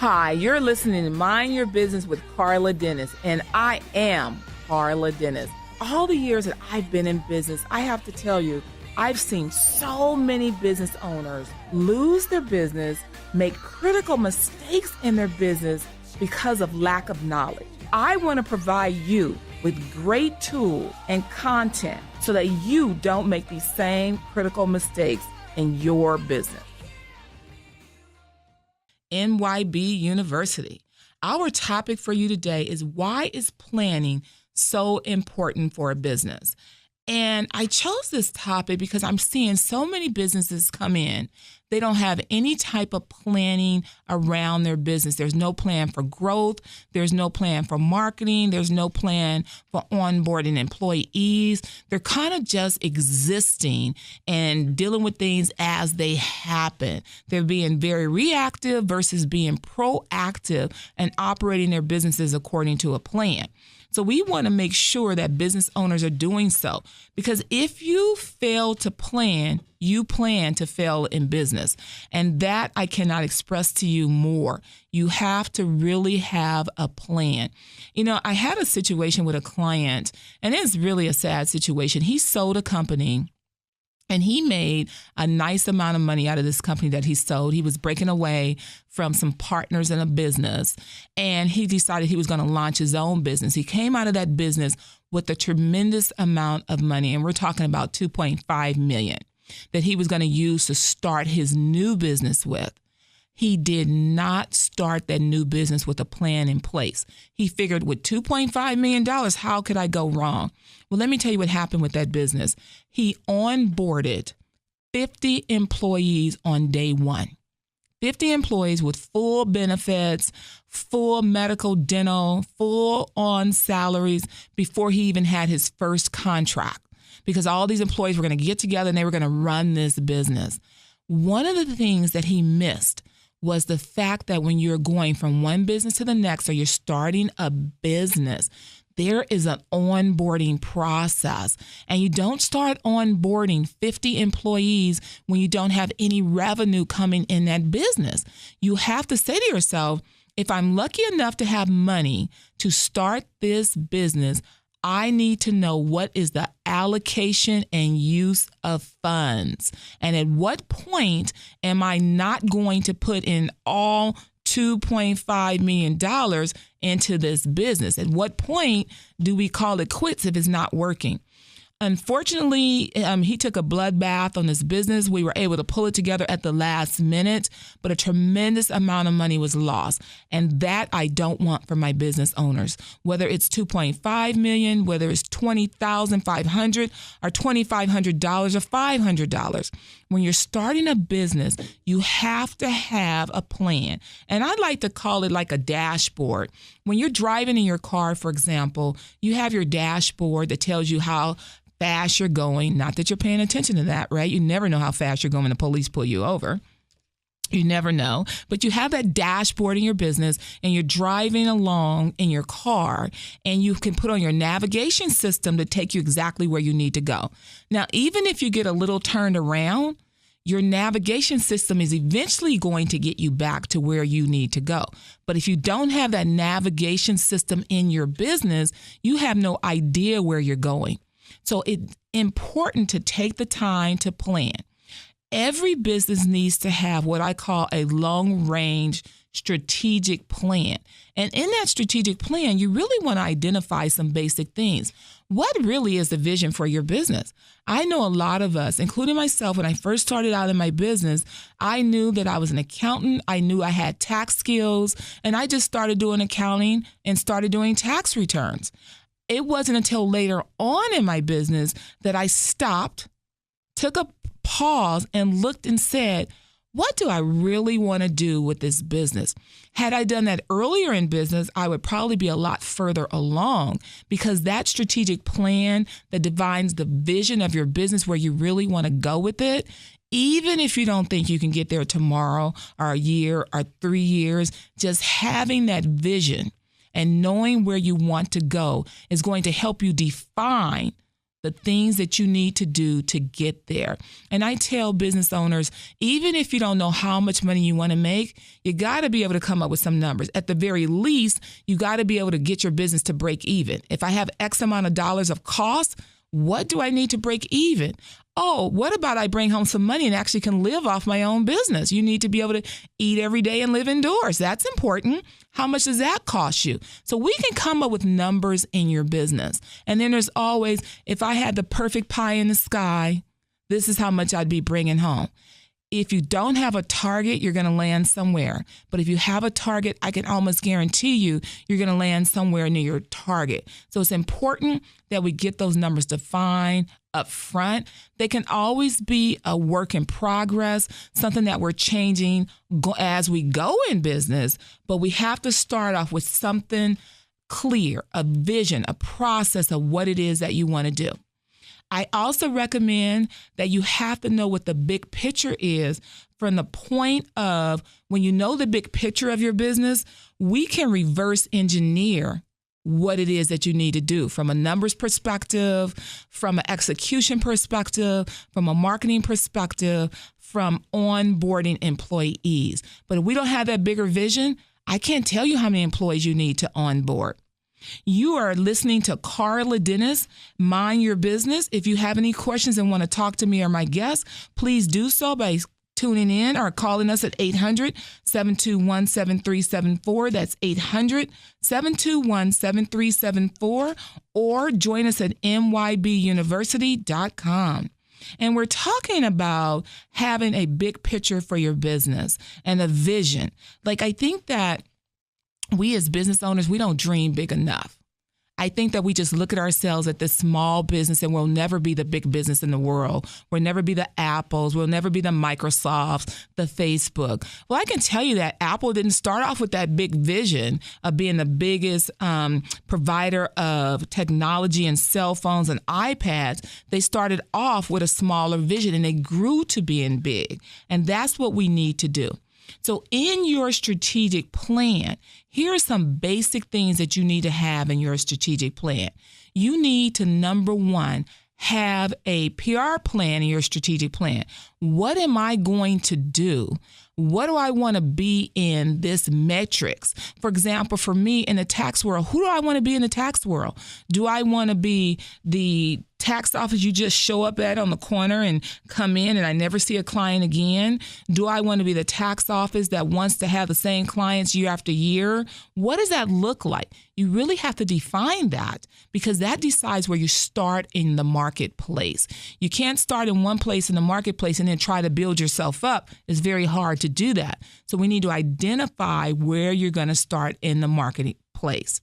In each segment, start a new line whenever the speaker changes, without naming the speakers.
Hi, you're listening to Mind Your Business with Carla Dennis, and I am Carla Dennis. All the years that I've been in business, I have to tell you, I've seen so many business owners lose their business, make critical mistakes in their business because of lack of knowledge. I want to provide you with great tools and content so that you don't make these same critical mistakes in your business. MYBuniversity. Our topic for you today is why is planning so important for a business? And I chose this topic because I'm seeing so many businesses come in. They don't have any type of planning around their business. There's no plan for growth. There's no plan for marketing. There's no plan for onboarding employees. They're kind of just existing and dealing with things as they happen. They're being very reactive versus being proactive and operating their businesses according to a plan. So we want to make sure that business owners are doing so, because if you fail to plan, you plan to fail in business. And that I cannot express to you more. You have to really have a plan. You know, I had a situation with a client, and it's really a sad situation. He sold a company. And he made a nice amount of money out of this company that he sold. He was breaking away from some partners in a business, and he decided he was going to launch his own business. He came out of that business with a tremendous amount of money, and we're talking about $2.5 million that he was going to use to start his new business with. He did not start that new business with a plan in place. He figured with $2.5 million, how could I go wrong? Well, let me tell you what happened with that business. He onboarded 50 employees on day one. 50 employees with full benefits, full medical, dental, full on salaries before he even had his first contract, because all these employees were going to get together and they were going to run this business. One of the things that he missed was the fact that when you're going from one business to the next, or you're starting a business, there is an onboarding process. And you don't start onboarding 50 employees when you don't have any revenue coming in that business. You have to say to yourself, if I'm lucky enough to have money to start this business, I need to know what is the allocation and use of funds. And at what point am I not going to put in all $2.5 million into this business? At what point do we call it quits if it's not working? Unfortunately, he took a bloodbath on this business. We were able to pull it together at the last minute, but a tremendous amount of money was lost. And that I don't want for my business owners, whether it's $2.5 million, whether it's $20,500 or $2,500 or $500. When you're starting a business, you have to have a plan. And I like to call it like a dashboard. When you're driving in your car, for example, you have your dashboard that tells you how fast you're going. Not that you're paying attention to that, right? You never know how fast you're going when the police pull you over. You never know. But you have that dashboard in your business, and you're driving along in your car, and you can put on your navigation system to take you exactly where you need to go. Now, even if you get a little turned around, your navigation system is eventually going to get you back to where you need to go. But if you don't have that navigation system in your business, you have no idea where you're going. So it's important to take the time to plan. Every business needs to have what I call a long-range strategic plan. And in that strategic plan, you really want to identify some basic things. What really is the vision for your business? I know a lot of us, including myself, when I first started out in my business, I knew that I was an accountant. I knew I had tax skills, and I just started doing accounting and started doing tax returns. It wasn't until later on in my business that I stopped, took a pause, and looked and said, what do I really want to do with this business? Had I done that earlier in business, I would probably be a lot further along, because that strategic plan that defines the vision of your business, where you really want to go with it, even if you don't think you can get there tomorrow or a year or 3 years, just having that vision and knowing where you want to go is going to help you define the things that you need to do to get there. And I tell business owners, even if you don't know how much money you want to make, you got to be able to come up with some numbers. At the very least, you got to be able to get your business to break even. If I have X amount of dollars of cost, what do I need to break even? Oh, what about I bring home some money and actually can live off my own business? You need to be able to eat every day and live indoors. That's important. How much does that cost you? So we can come up with numbers in your business. And then there's always, if I had the perfect pie in the sky, this is how much I'd be bringing home. If you don't have a target, you're going to land somewhere. But if you have a target, I can almost guarantee you, you're going to land somewhere near your target. So it's important that we get those numbers defined up front. They can always be a work in progress, something that we're changing as we go in business. But we have to start off with something clear, a vision, a process of what it is that you want to do. I also recommend that you have to know what the big picture is from the point of when you know the big picture of your business, we can reverse engineer what it is that you need to do from a numbers perspective, from an execution perspective, from a marketing perspective, from onboarding employees. But if we don't have that bigger vision, I can't tell you how many employees you need to onboard. You are listening to Carla Dennis, Mind Your Business. If you have any questions and want to talk to me or my guests, please do so by tuning in or calling us at 800-721-7374. That's 800-721-7374, or join us at MYBuniversity.com. And we're talking about having a big picture for your business and a vision. Like, I think that we as business owners, we don't dream big enough. I think that we just look at ourselves at this small business and we'll never be the big business in the world. We'll never be the Apples. We'll never be the Microsofts, the Facebook. Well, I can tell you that Apple didn't start off with that big vision of being the biggest provider of technology and cell phones and iPads. They started off with a smaller vision and they grew to being big. And that's what we need to do. So in your strategic plan, here are some basic things that you need to have in your strategic plan. You need to, number one, have a PR plan in your strategic plan. What am I going to do? What do I want to be in this metrics? For example, for me in the tax world, who do I want to be in the tax world? Do I want to be the tax office you just show up at on the corner and come in and I never see a client again? Do I want to be the tax office that wants to have the same clients year after year? What does that look like? You really have to define that because that decides where you start in the marketplace. You can't start in one place in the marketplace and then try to build yourself up. It's very hard to do that. So we need to identify where you're going to start in the marketplace.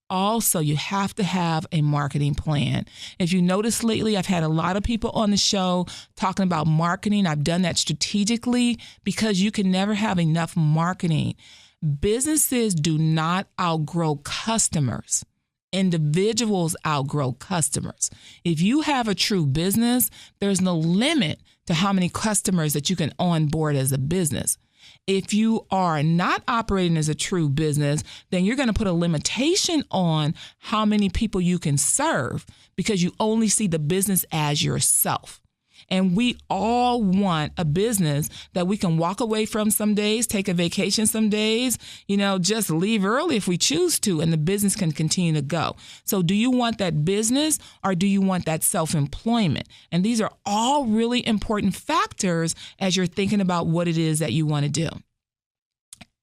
Also, you have to have a marketing plan. If you notice lately, I've had a lot of people on the show talking about marketing. I've done that strategically because you can never have enough marketing. Businesses do not outgrow customers. Individuals outgrow customers. If you have a true business, there's no limit to how many customers that you can onboard as a business. If you are not operating as a true business, then you're going to put a limitation on how many people you can serve because you only see the business as yourself. And we all want a business that we can walk away from some days, take a vacation some days, just leave early if we choose to, and the business can continue to go. So do you want that business or do you want that self-employment? And these are all really important factors as you're thinking about what it is that you want to do.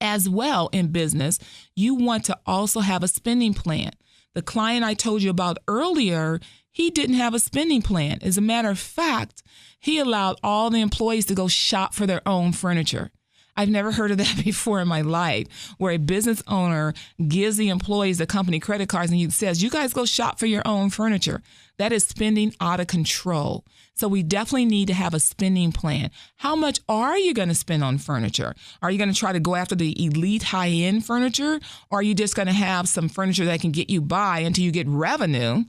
As well, in business, you want to also have a spending plan. The client I told you about earlier, he didn't have a spending plan. As a matter of fact, he allowed all the employees to go shop for their own furniture. I've never heard of that before in my life, where a business owner gives the employees the company credit cards and he says, you guys go shop for your own furniture. That is spending out of control. So we definitely need to have a spending plan. How much are you going to spend on furniture? Are you going to try to go after the elite high-end furniture? Or are you just going to have some furniture that can get you by until you get revenue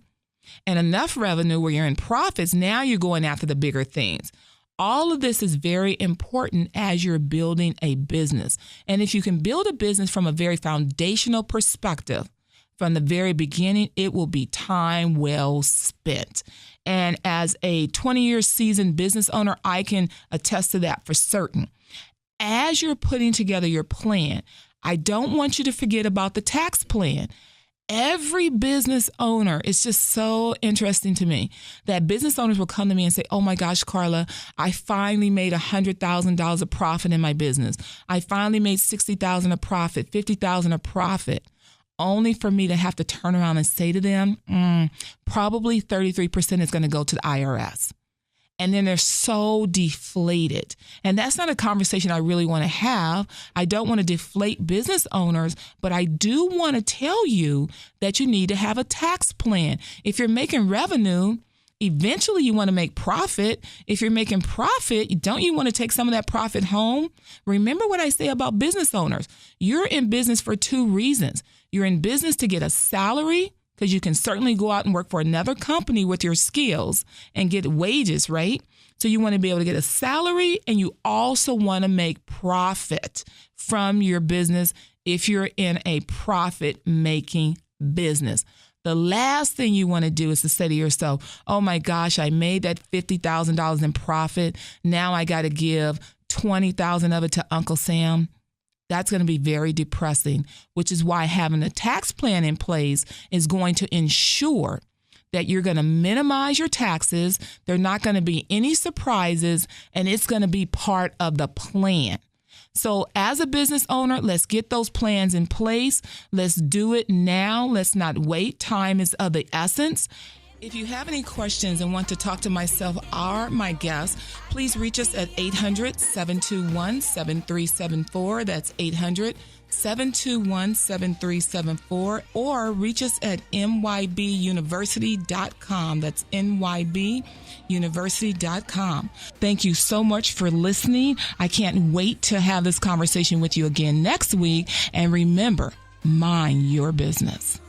and enough revenue where you're in profits? Now you're going after the bigger things. All of this is very important as you're building a business. And if you can build a business from a very foundational perspective, from the very beginning, it will be time well spent. And as a 20-year seasoned business owner, I can attest to that for certain. As you're putting together your plan, I don't want you to forget about the tax plan. Every business owner, it's just so interesting to me that business owners will come to me and say, oh my gosh, Carla, I finally made $100,000 of profit in my business. I finally made $60,000 of profit, $50,000 of profit, only for me to have to turn around and say to them, probably 33% is going to go to the IRS. And then they're so deflated. And that's not a conversation I really want to have. I don't want to deflate business owners, but I do want to tell you that you need to have a tax plan. If you're making revenue, eventually you want to make profit. If you're making profit, don't you want to take some of that profit home? Remember what I say about business owners. You're in business for two reasons. You're in business to get a salary, because you can certainly go out and work for another company with your skills and get wages, right? So you want to be able to get a salary, and you also want to make profit from your business if you're in a profit-making business. The last thing you want to do is to say to yourself, oh my gosh, I made that $50,000 in profit. Now I got to give $20,000 of it to Uncle Sam. That's going to be very depressing, which is why having a tax plan in place is going to ensure that you're going to minimize your taxes. There are not going to be any surprises, and it's going to be part of the plan. So as a business owner, let's get those plans in place. Let's do it now. Let's not wait. Time is of the essence. If you have any questions and want to talk to myself or my guests, please reach us at 800-721-7374. That's 800-721-7374. Or reach us at MYBuniversity.com. That's MYBuniversity.com. Thank you so much for listening. I can't wait to have this conversation with you again next week. And remember, mind your business.